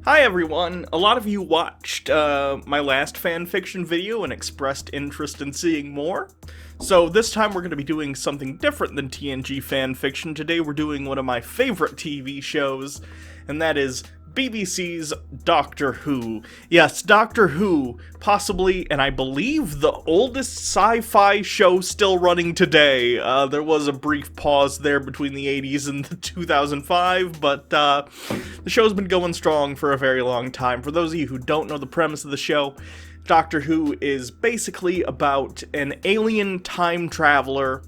Hi everyone! A lot of you watched my last fanfiction video and expressed interest in seeing more. So this time we're going to be doing something different than TNG fanfiction. Today we're doing one of my favorite TV shows, and that is BBC's Doctor Who. Yes, Doctor Who, possibly, and I believe the oldest sci-fi show still running today. There was a brief pause there between the 80s and the 2005, but the show's been going strong for a very long time. For those of you who don't know the premise of the show, Doctor Who is basically about an alien time traveler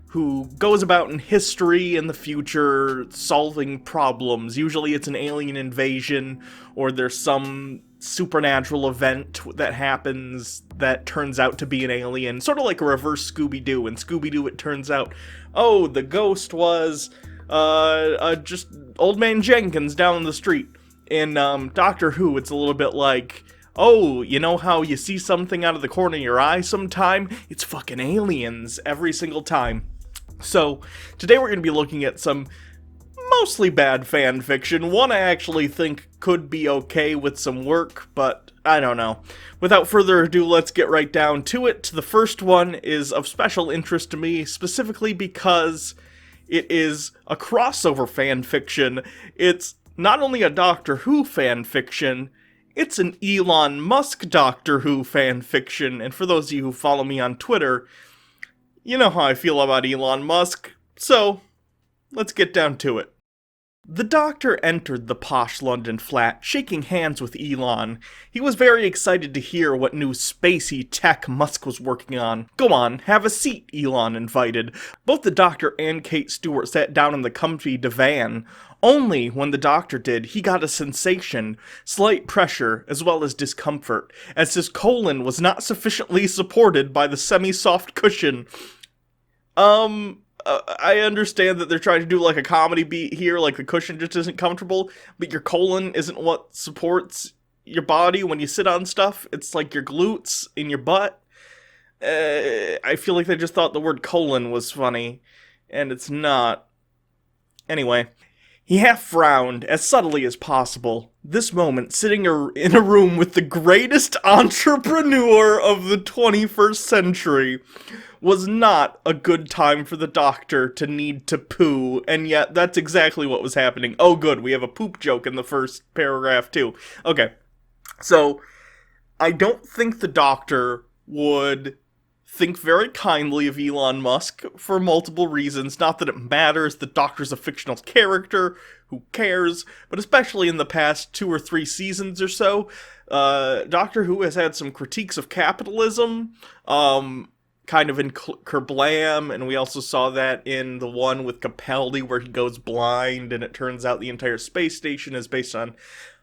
who goes about in history and the future solving problems. Usually it's an alien invasion, or there's some supernatural event that happens that turns out to be an alien. Sort of like a reverse Scooby-Doo. In Scooby-Doo it turns out, oh, the ghost was just Old Man Jenkins down the street. In Doctor Who it's a little bit like, oh, you know how you see something out of the corner of your eye sometime? It's fucking aliens every single time. So, today we're going to be looking at some mostly bad fan fiction. One I actually think could be okay with some work, but I don't know. Without further ado, let's get right down to it. The first one is of special interest to me, specifically because it is a crossover fan fiction. It's not only a Doctor Who fan fiction, it's an Elon Musk Doctor Who fan fiction. And for those of you who follow me on Twitter, you know how I feel about Elon Musk, so let's get down to it. The Doctor entered the posh London flat, shaking hands with Elon. He was very excited to hear what new spacey tech Musk was working on. Go on, have a seat, Elon invited. Both the Doctor and Kate Stewart sat down in the comfy divan. Only when the Doctor did, he got a sensation, slight pressure, as well as discomfort, as his colon was not sufficiently supported by the semi-soft cushion. I understand that they're trying to do like a comedy beat here, like the cushion just isn't comfortable, but your colon isn't what supports your body when you sit on stuff. It's like your glutes in your butt. I feel like they just thought the word colon was funny, and it's not. Anyway. He half frowned, as subtly as possible. This moment, sitting in a room with the greatest entrepreneur of the 21st century, was not a good time for the Doctor to need to poo, and yet that's exactly what was happening. Oh good, we have a poop joke in the first paragraph too. Okay, so, I don't think the Doctor would think very kindly of Elon Musk for multiple reasons. Not that it matters, the Doctor's a fictional character, who cares? But especially in the past 2 or 3 seasons or so, Doctor Who has had some critiques of capitalism, kind of in Kerblam, and we also saw that in the one with Capaldi where he goes blind, and it turns out the entire space station is based on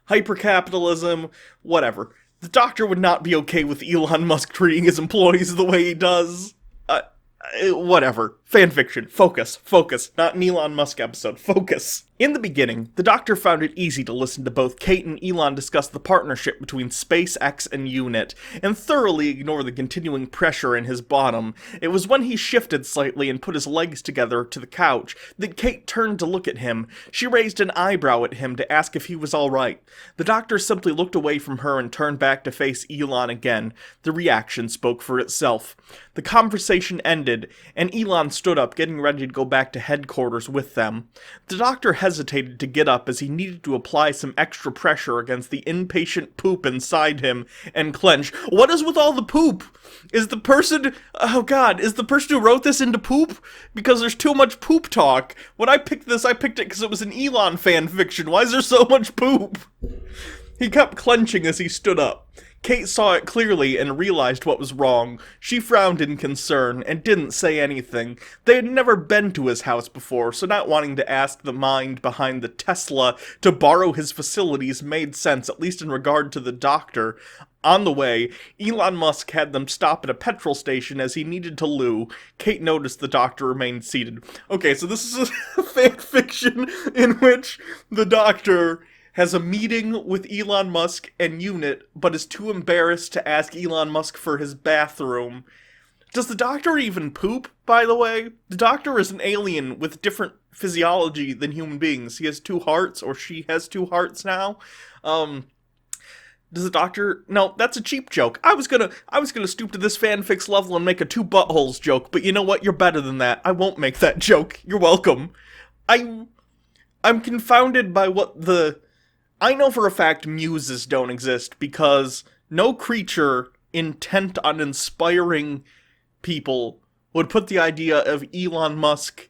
hypercapitalism, whatever. The Doctor would not be okay with Elon Musk treating his employees the way he does. Whatever. Fanfiction. Focus. Not an Elon Musk episode. Focus. In the beginning, the Doctor found it easy to listen to both Kate and Elon discuss the partnership between SpaceX and UNIT, and thoroughly ignore the continuing pressure in his bottom. It was when he shifted slightly and put his legs together to the couch that Kate turned to look at him. She raised an eyebrow at him to ask if he was alright. The Doctor simply looked away from her and turned back to face Elon again. The reaction spoke for itself. The conversation ended, and Elon stood up, getting ready to go back to headquarters with them. The Doctor hesitated to get up as he needed to apply some extra pressure against the impatient poop inside him and clench. What is with all the poop? Is the person who wrote this into poop? Because there's too much poop talk. When I picked this, I picked it because it was an Elon fan fiction. Why is there so much poop? He kept clenching as he stood up. Kate saw it clearly and realized what was wrong. She frowned in concern and didn't say anything. They had never been to his house before, so not wanting to ask the mind behind the Tesla to borrow his facilities made sense, at least in regard to the Doctor. On the way, Elon Musk had them stop at a petrol station as he needed to loo. Kate noticed the Doctor remained seated. Okay, so this is a fan fiction in which the Doctor has a meeting with Elon Musk and UNIT, but is too embarrassed to ask Elon Musk for his bathroom. Does the Doctor even poop, by the way? The Doctor is an alien with different physiology than human beings. He has two hearts, or she has two hearts now. Does the Doctor... No, that's a cheap joke. I was gonna stoop to this fanfics level and make a two buttholes joke, but you know what? You're better than that. I won't make that joke. You're welcome. I'm confounded by what the... I know for a fact muses don't exist, because no creature intent on inspiring people would put the idea of Elon Musk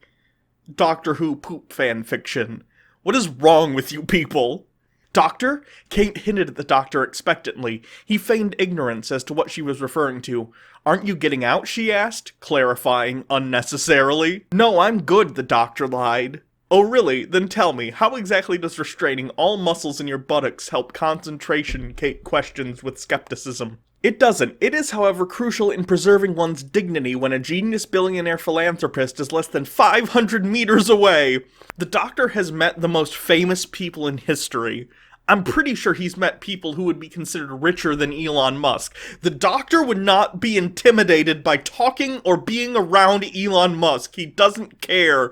Doctor Who poop fanfiction. What is wrong with you people? Doctor? Kate hinted at the Doctor expectantly. He feigned ignorance as to what she was referring to. Aren't you getting out? She asked, clarifying unnecessarily. No, I'm good, the Doctor lied. Oh really? Then tell me, how exactly does restraining all muscles in your buttocks help concentration? Kate questions with skepticism. It doesn't. It is, however, crucial in preserving one's dignity when a genius billionaire philanthropist is less than 500 meters away. The Doctor has met the most famous people in history. I'm pretty sure he's met people who would be considered richer than Elon Musk. The Doctor would not be intimidated by talking or being around Elon Musk. He doesn't care.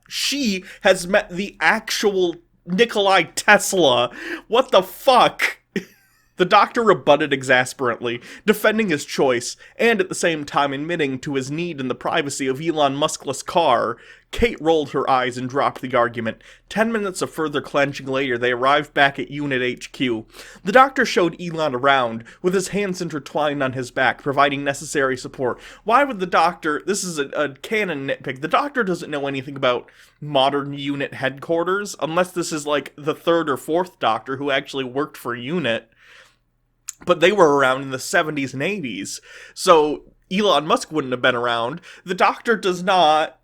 She has met the actual Nikolai Tesla. What the fuck? The Doctor rebutted exasperately, defending his choice, and at the same time admitting to his need in the privacy of Elon Muskless car. Kate rolled her eyes and dropped the argument. 10 minutes of further clenching later, they arrived back at Unit HQ. The Doctor showed Elon around, with his hands intertwined on his back, providing necessary support. Why would the Doctor... This is a canon nitpick. The Doctor doesn't know anything about modern Unit headquarters, unless this is like the third or fourth Doctor who actually worked for Unit. But they were around in the 70s and 80s, so Elon Musk wouldn't have been around. The Doctor does not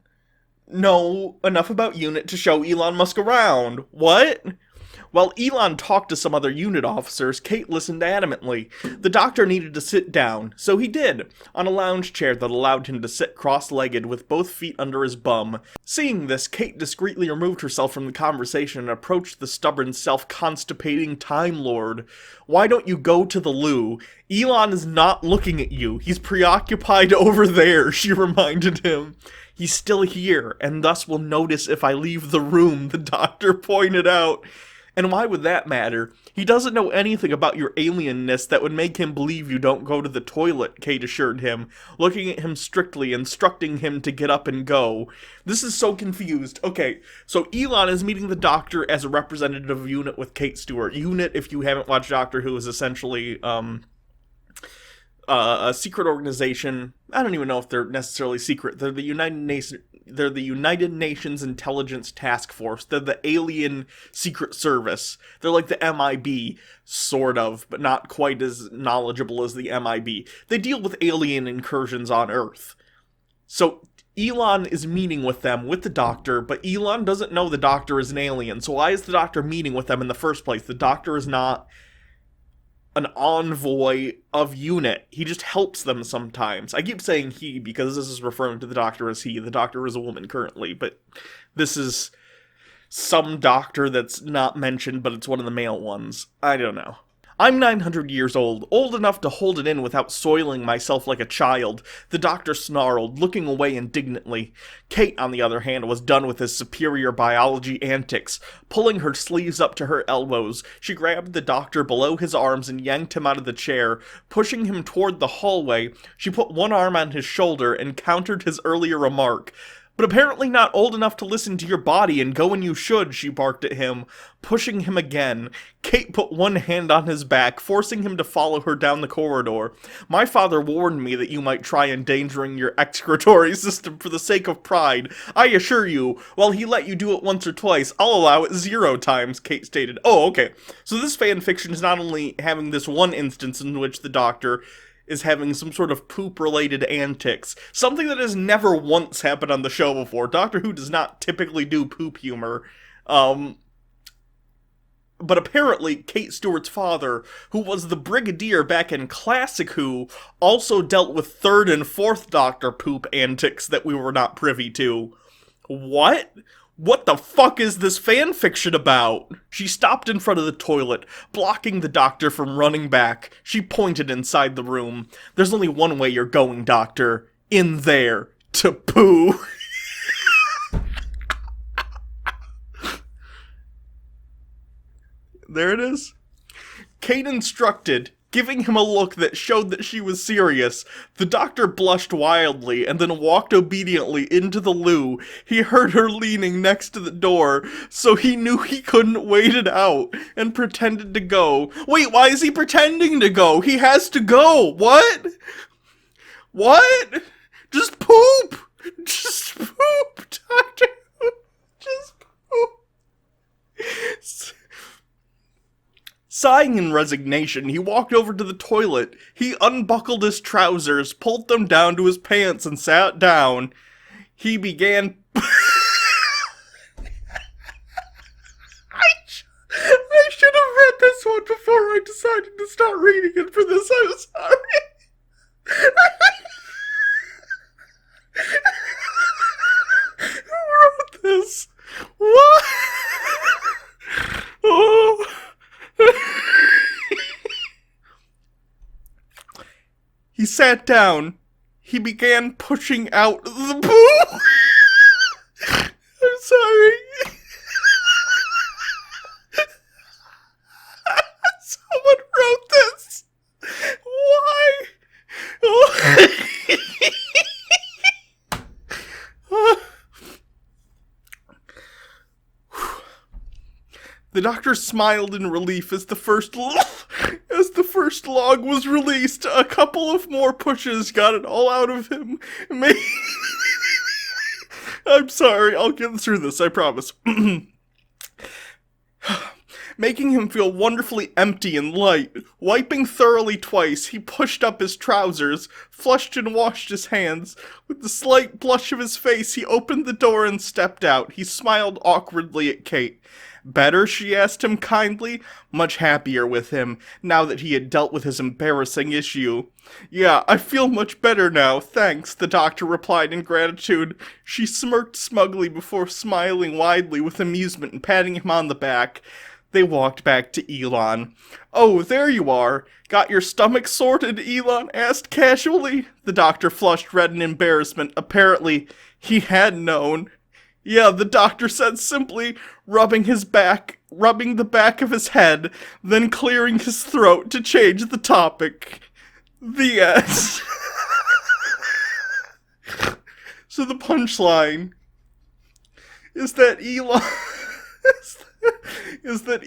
know enough about Unit to show Elon Musk around. What? While Elon talked to some other Unit officers, Kate listened adamantly. The Doctor needed to sit down, so he did, on a lounge chair that allowed him to sit cross-legged with both feet under his bum. Seeing this, Kate discreetly removed herself from the conversation and approached the stubborn, self-constipating Time Lord. Why don't you go to the loo? Elon is not looking at you. He's preoccupied over there, she reminded him. He's still here, and thus will notice if I leave the room, the Doctor pointed out. And why would that matter? He doesn't know anything about your alienness that would make him believe you don't go to the toilet, Kate assured him, looking at him strictly, instructing him to get up and go. This is so confused. Okay, so Elon is meeting the Doctor as a representative of Unit with Kate Stewart. Unit, if you haven't watched Doctor Who, is essentially, a secret organization. I don't even know if they're necessarily secret. They're the United Nations Intelligence Task Force. They're the alien secret service. They're like the MIB, sort of, but not quite as knowledgeable as the MIB. They deal with alien incursions on Earth. So Elon is meeting with them, with the Doctor, but Elon doesn't know the Doctor is an alien. So why is the Doctor meeting with them in the first place? The Doctor is not an envoy of Unit. He just helps them sometimes. I keep saying he because this is referring to the Doctor as he. The Doctor is a woman currently, but this is some Doctor that's not mentioned, but it's one of the male ones. I don't know. I'm 900 years old enough to hold it in without soiling myself like a child, the Doctor snarled, looking away indignantly. Kate, on the other hand, was done with his superior biology antics. Pulling her sleeves up to her elbows, she grabbed the Doctor below his arms and yanked him out of the chair. Pushing him toward the hallway, she put one arm on his shoulder and countered his earlier remark. But apparently not old enough to listen to your body and go when you should, she barked at him, pushing him again. Kate put one hand on his back, forcing him to follow her down the corridor. My father warned me that you might try endangering your excretory system for the sake of pride. I assure you, while he let you do it once or twice, I'll allow it 0 times, Kate stated. Oh, okay. So this fanfiction is not only having this one instance in which the Doctor is having some sort of poop-related antics. Something that has never once happened on the show before. Doctor Who does not typically do poop humor. But apparently, Kate Stewart's father, who was the Brigadier back in Classic Who, also dealt with 3rd and 4th Doctor poop antics that we were not privy to. What? What the fuck is this fanfiction about? She stopped in front of the toilet, blocking the doctor from running back. She pointed inside the room. There's only one way you're going, doctor. In there. To poo. There it is. Kate instructed, giving him a look that showed that she was serious. The doctor blushed wildly and then walked obediently into the loo. He heard her leaning next to the door, so he knew he couldn't wait it out, and pretended to go. Wait, why is he pretending to go? He has to go! What? What? Just poop! Just poop, doctor! Just poop! Sighing in resignation, he walked over to the toilet. He unbuckled his trousers, pulled them down to his pants, and sat down. He began... I should have read this one before I decided to start reading it for this. I'm sorry. Who wrote this? What? Oh... He sat down. He began pushing out the poo. I'm sorry. Someone wrote this. Why? Oh. The doctor smiled in relief as the first log was released. A couple of more pushes got it all out of him. I'm sorry, I'll get through this, I promise. Making him feel wonderfully empty and light. Wiping thoroughly twice, he pushed up his trousers, flushed and washed his hands. With the slight blush of his face, he opened the door and stepped out. He smiled awkwardly at Kate. Better, she asked him kindly, much happier with him, now that he had dealt with his embarrassing issue. Yeah, I feel much better now, thanks, the doctor replied in gratitude. She smirked smugly before smiling widely with amusement and patting him on the back. They walked back to Elon. Oh, there you are. Got your stomach sorted? Elon asked casually. The doctor flushed red in embarrassment. Apparently, he had known. Yeah, the doctor said simply, rubbing the back of his head, then clearing his throat to change the topic. The end. So the punchline is that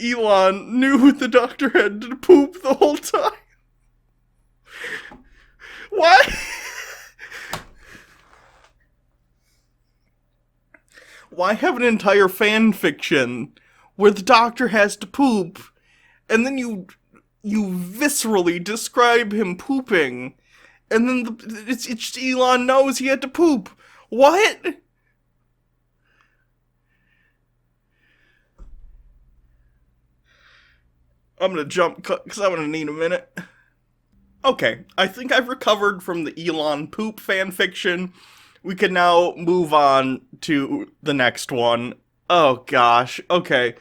Elon knew the doctor had to poop the whole time. Why? Why have an entire fan fiction where the doctor has to poop, and then you viscerally describe him pooping, and then it's Elon knows he had to poop? What? I'm gonna jump because I'm gonna need a minute. Okay, I think I've recovered from the Elon poop fanfiction. We can now move on to the next one. Oh gosh, okay.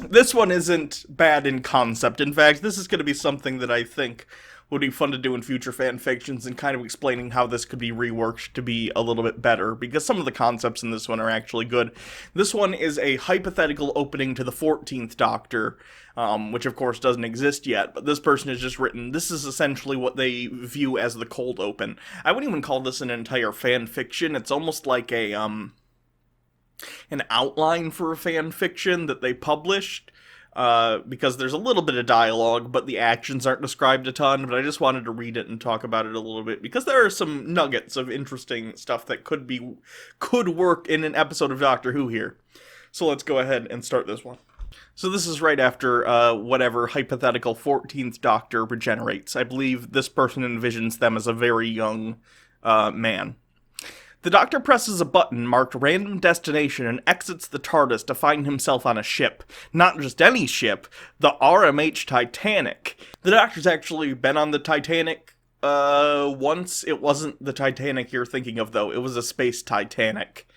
This one isn't bad in concept. In fact, this is going to be something that I think would be fun to do in future fanfictions, and kind of explaining how this could be reworked to be a little bit better, because some of the concepts in this one are actually good. This one is a hypothetical opening to the 14th Doctor, which of course doesn't exist yet, but this person has just written, this is essentially what they view as the cold open. I wouldn't even call this an entire fan fiction. It's almost like a, an outline for a fan fiction that they published, because there's a little bit of dialogue, but the actions aren't described a ton, but I just wanted to read it and talk about it a little bit, because there are some nuggets of interesting stuff that could work in an episode of Doctor Who here. So let's go ahead and start this one. So this is right after, whatever hypothetical 14th Doctor regenerates. I believe this person envisions them as a very young, man. The Doctor presses a button marked Random Destination and exits the TARDIS to find himself on a ship. Not just any ship, the RMH Titanic. The Doctor's actually been on the Titanic, once. It wasn't the Titanic you're thinking of, though. It was a space Titanic.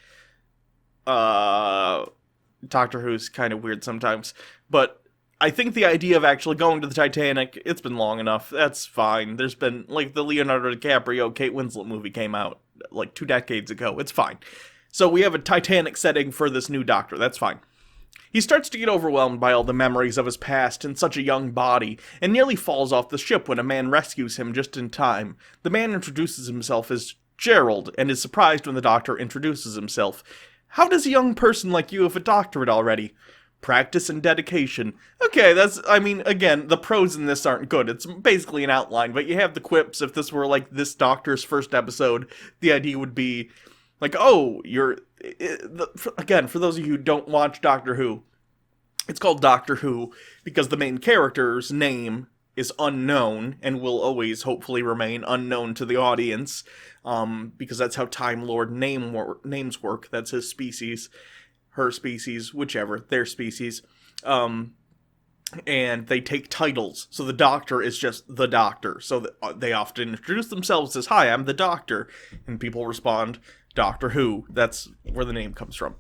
Doctor Who's kind of weird sometimes, but I think the idea of actually going to the Titanic, it's been long enough. That's fine. There's been, like, the Leonardo DiCaprio, Kate Winslet movie came out, like, 2 decades ago. It's fine. So we have a Titanic setting for this new Doctor. That's fine. He starts to get overwhelmed by all the memories of his past in such a young body, and nearly falls off the ship when a man rescues him just in time. The man introduces himself as Gerald, and is surprised when the Doctor introduces himself. How does a young person like you have a doctorate already? Practice and dedication. Okay, again, the prose in this aren't good. It's basically an outline, but you have the quips. If this were, like, this Doctor's first episode, the idea would be, like, oh, again, for those of you who don't watch Doctor Who, it's called Doctor Who because the main character's name is unknown and will always, hopefully, remain unknown to the audience, because that's how Time Lord names work. That's his species, her species, whichever, their species. And they take titles, so the Doctor is just the Doctor. So they often introduce themselves as, "Hi, I'm the Doctor," and people respond, "Doctor Who." That's where the name comes from.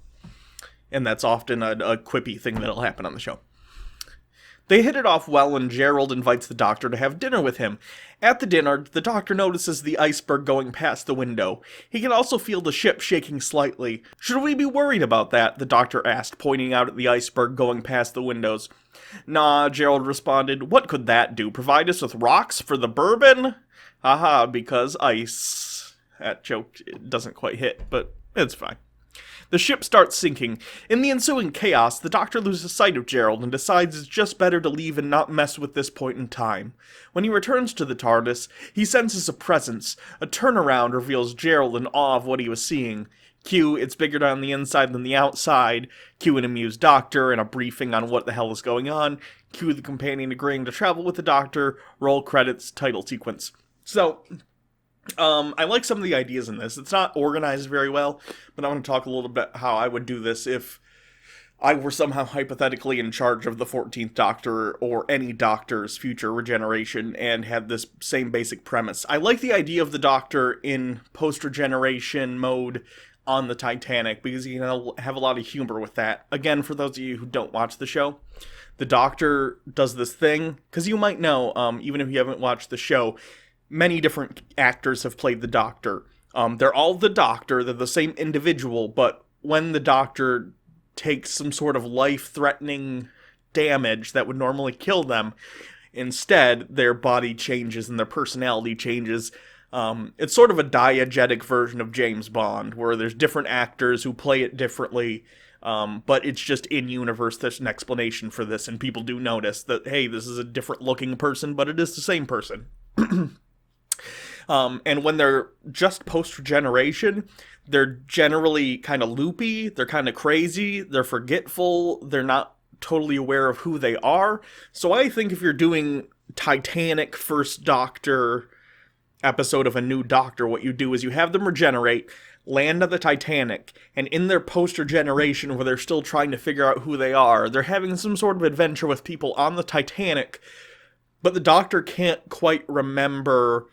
And that's often a quippy thing that'll happen on the show. They hit it off well, and Gerald invites the Doctor to have dinner with him. At the dinner, the Doctor notices the iceberg going past the window. He can also feel the ship shaking slightly. "Should we be worried about that?" the Doctor asked, pointing out at the iceberg going past the windows. "Nah," Gerald responded. "What could that do? Provide us with rocks for the bourbon?" Haha, because ice. That joke doesn't quite hit, but it's fine. The ship starts sinking. In the ensuing chaos, the Doctor loses sight of Gerald and decides it's just better to leave and not mess with this point in time. When he returns to the TARDIS, he senses a presence. A turnaround reveals Gerald in awe of what he was seeing. Cue, it's bigger on the inside than the outside. Cue an amused Doctor and a briefing on what the hell is going on. Cue the companion agreeing to travel with the Doctor. Roll credits, title sequence. So, I like some of the ideas in this. It's not organized very well, but I want to talk a little bit how I would do this if I were somehow hypothetically in charge of the 14th Doctor or any Doctor's future regeneration and had this same basic premise. I like the idea of the Doctor in post-regeneration mode on the Titanic because you can have a lot of humor with that. Again, for those of you who don't watch the show, the Doctor does this thing, because you might know, even if you haven't watched the show, many different actors have played the Doctor. They're all the Doctor, they're the same individual, but when the Doctor takes some sort of life-threatening damage that would normally kill them, instead, their body changes and their personality changes. It's sort of a diegetic version of James Bond, where there's different actors who play it differently, but it's just in-universe. There's an explanation for this, and people do notice that, hey, this is a different-looking person, but it is the same person. And when they're just post-regeneration, they're generally kind of loopy, they're kind of crazy, they're forgetful, they're not totally aware of who they are. So I think if you're doing Titanic First Doctor episode of a new Doctor, what you do is you have them regenerate, land on the Titanic, and in their post-regeneration, where they're still trying to figure out who they are, they're having some sort of adventure with people on the Titanic, but the Doctor can't quite remember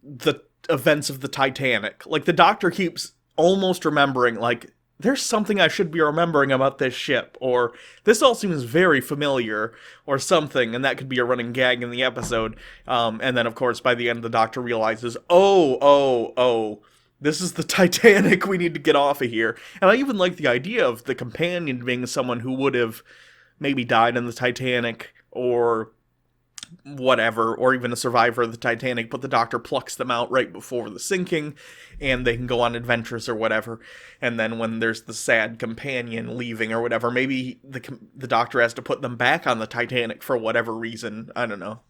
the events of the Titanic. Like, the Doctor keeps almost remembering, like, there's something I should be remembering about this ship, or this all seems very familiar, or something, and that could be a running gag in the episode. And then, of course, by the end, the Doctor realizes, oh, this is the Titanic, we need to get off of here. And I even like the idea of the companion being someone who would have maybe died in the Titanic, or whatever, or even a survivor of the Titanic, but the Doctor plucks them out right before the sinking, and they can go on adventures or whatever. And then when there's the sad companion leaving or whatever, maybe the Doctor has to put them back on the Titanic for whatever reason. I don't know.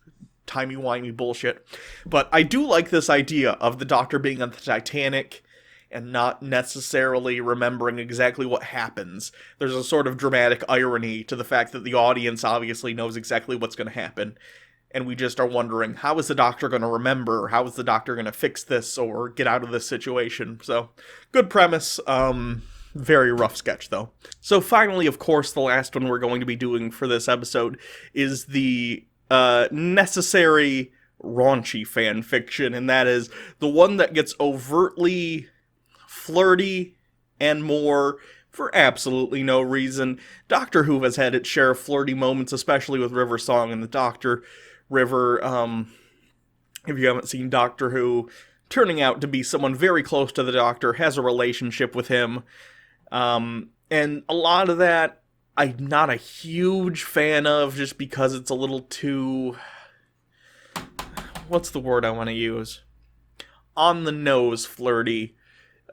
Timey-wimey bullshit. But I do like this idea of the Doctor being on the Titanic and not necessarily remembering exactly what happens. There's a sort of dramatic irony to the fact that the audience obviously knows exactly what's going to happen, and we just are wondering, how is the Doctor going to remember? How is the Doctor going to fix this or get out of this situation? So, good premise. Very rough sketch, though. So finally, of course, the last one we're going to be doing for this episode is the necessary raunchy fan fiction, and that is the one that gets overtly flirty and more for absolutely no reason. Doctor Who has had its share of flirty moments, especially with River Song and the Doctor. River, if you haven't seen Doctor Who, turning out to be someone very close to the Doctor, has a relationship with him. And a lot of that I'm not a huge fan of, just because it's a little too... what's the word I want to use? On the nose flirty.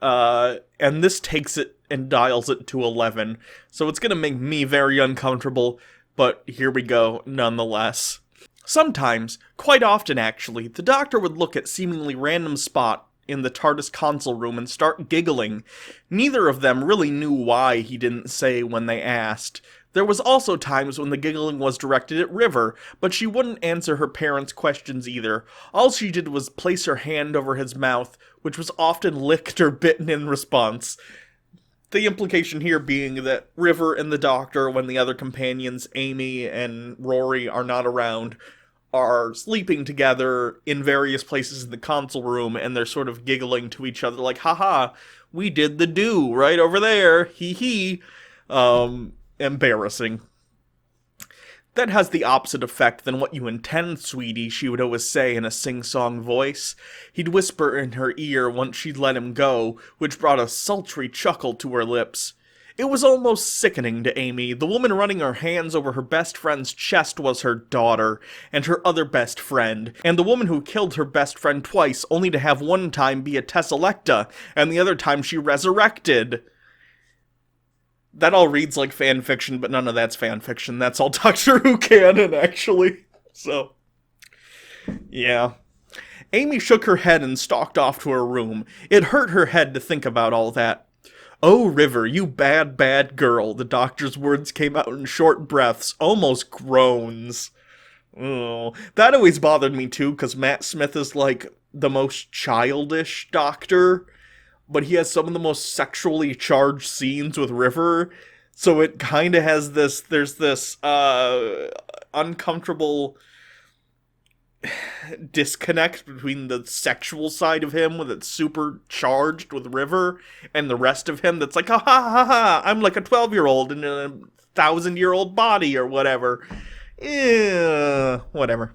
And this takes it and dials it to 11. So it's gonna make me very uncomfortable, but here we go nonetheless. Sometimes, quite often actually, the Doctor would look at seemingly random spot in the TARDIS console room and start giggling. Neither of them really knew why he didn't say when they asked. There was also times when the giggling was directed at River, but she wouldn't answer her parents' questions either. All she did was place her hand over his mouth, which was often licked or bitten in response. The implication here being that River and the Doctor, when the other companions, Amy and Rory, are not around, are sleeping together in various places in the console room, and they're sort of giggling to each other like, haha, we did the do right over there, hee hee. Embarrassing. That has the opposite effect than what you intend, sweetie, she would always say in a sing-song voice. He'd whisper in her ear once she'd let him go, which brought a sultry chuckle to her lips. It was almost sickening to Amy. The woman running her hands over her best friend's chest was her daughter, and her other best friend, and the woman who killed her best friend twice, only to have one time be a Tesselecta, and the other time she resurrected. That all reads like fan fiction, but none of that's fan fiction. That's all Doctor Who canon, actually. So, yeah. Amy shook her head and stalked off to her room. It hurt her head to think about all that. Oh, River, you bad, bad girl. The Doctor's words came out in short breaths, almost groans. Oh, that always bothered me too, because Matt Smith is like the most childish Doctor, but he has some of the most sexually charged scenes with River, so it kind of has this, there's this uncomfortable disconnect between the sexual side of him, with it super charged with River, and the rest of him that's like, ha ha ha ha, I'm like a 12-year-old in a 1,000-year-old body, or whatever. Whatever.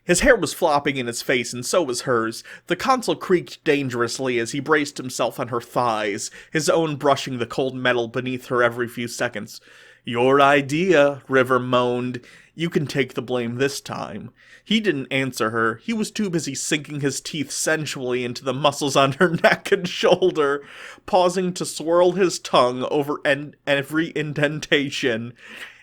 His hair was flopping in his face, and so was hers. The console creaked dangerously as he braced himself on her thighs, his own brushing the cold metal beneath her every few seconds. Your idea, River moaned. You can take the blame this time. He didn't answer her. He was too busy sinking his teeth sensually into the muscles on her neck and shoulder, pausing to swirl his tongue over every indentation.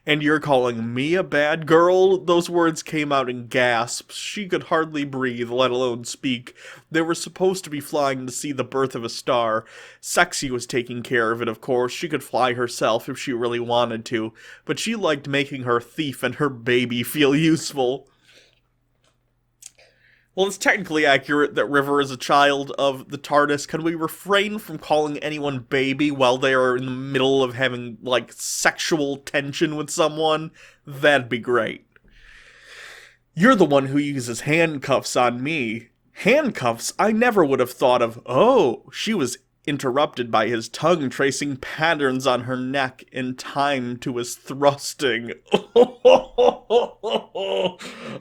And you're calling me a bad girl? Those words came out in gasps. She could hardly breathe, let alone speak. They were supposed to be flying to see the birth of a star. Sexy was taking care of it, of course. She could fly herself if she really wanted to. But she liked making her thief and her baby feel useful. Well, it's technically accurate that River is a child of the TARDIS. Can we refrain from calling anyone baby while they are in the middle of having, like, sexual tension with someone? That'd be great. You're the one who uses handcuffs on me. Handcuffs? I never would have thought of. Oh, she was interrupted by his tongue tracing patterns on her neck in time to his thrusting.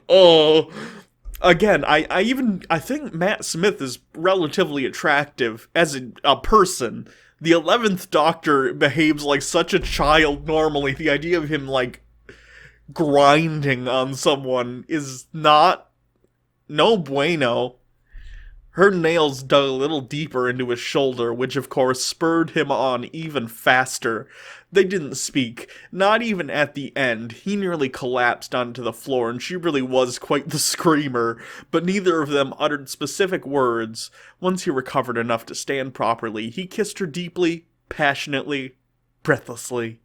Oh. Again, I think Matt Smith is relatively attractive as a person. The 11th Doctor behaves like such a child normally. The idea of him, like, grinding on someone is no bueno. Her nails dug a little deeper into his shoulder, which of course spurred him on even faster. They didn't speak, not even at the end. He nearly collapsed onto the floor, and she really was quite the screamer, but neither of them uttered specific words. Once he recovered enough to stand properly, he kissed her deeply, passionately, breathlessly.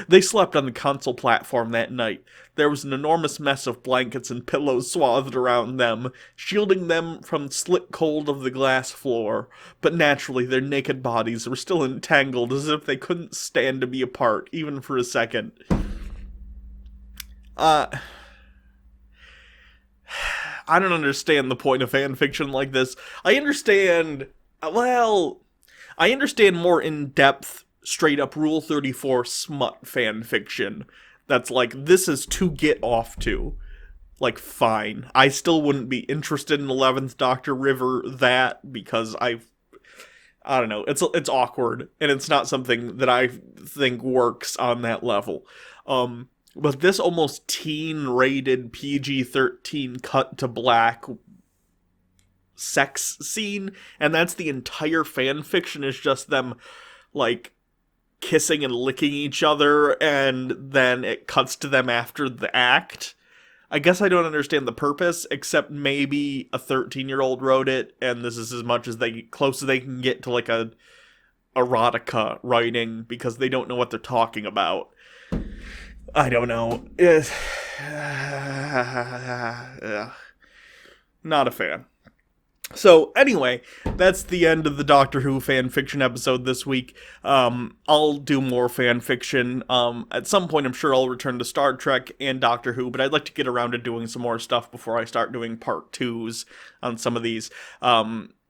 They slept on the console platform that night. There was an enormous mess of blankets and pillows swathed around them, shielding them from the slick cold of the glass floor. But naturally, their naked bodies were still entangled as if they couldn't stand to be apart, even for a second. I don't understand the point of fanfiction like this. I understand, well, I understand more in-depth, straight-up Rule 34 smut fan fiction that's like, this is to get off to. Like, fine. I still wouldn't be interested in 11th Doctor River that, because I don't know, it's awkward, and it's not something that I think works on that level. But this almost teen-rated PG-13 cut to black sex scene, and that's the entire fan fiction, is just them, like, kissing and licking each other, and then it cuts to them after the act. I guess I don't understand the purpose, except maybe a 13-year-old wrote it, and this is as much as close as they can get to, like, a erotica writing, because they don't know what they're talking about. I don't know. Not a fan. So, anyway, that's the end of the Doctor Who fan fiction episode this week. I'll do more fan fiction. At some point, I'm sure I'll return to Star Trek and Doctor Who, but I'd like to get around to doing some more stuff before I start doing part 2s on some of these.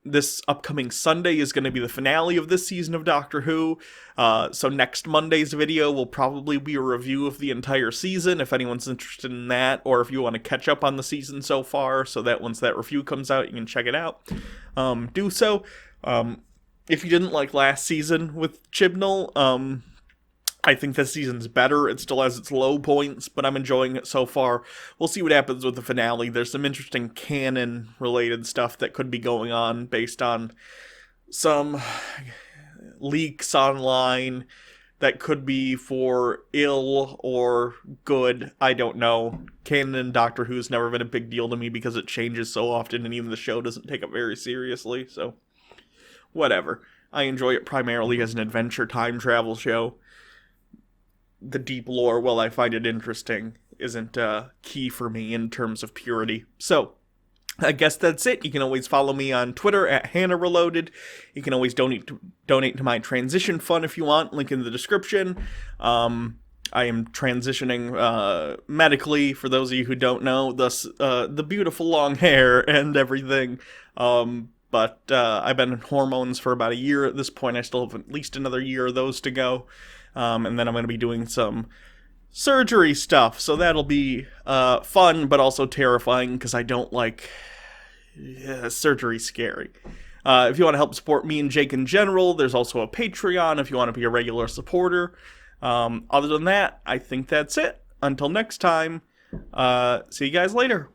This upcoming Sunday is going to be the finale of this season of Doctor Who, so next Monday's video will probably be a review of the entire season, if anyone's interested in that, or if you want to catch up on the season so far, so that once that review comes out, you can check it out. Do so. If you didn't like last season with Chibnall, I think this season's better. It still has its low points, but I'm enjoying it so far. We'll see what happens with the finale. There's some interesting canon-related stuff that could be going on based on some leaks online that could be for ill or good. I don't know. Canon in Doctor Who's never been a big deal to me because it changes so often, and even the show doesn't take it very seriously, so whatever. I enjoy it primarily as an adventure time travel show. The deep lore, while I find it interesting, isn't key for me in terms of purity. So, I guess that's it. You can always follow me on Twitter at HannahReloaded. You can always donate to my transition fund if you want. Link in the description. I am transitioning medically, for those of you who don't know, thus the beautiful long hair and everything. But I've been on hormones for about a year at this point. I still have at least another year of those to go. And then I'm going to be doing some surgery stuff, so that'll be fun, but also terrifying, because I don't like surgery scary. If you want to help support me and Jake in general, there's also a Patreon if you want to be a regular supporter. Other than that, I think that's it. Until next time, see you guys later.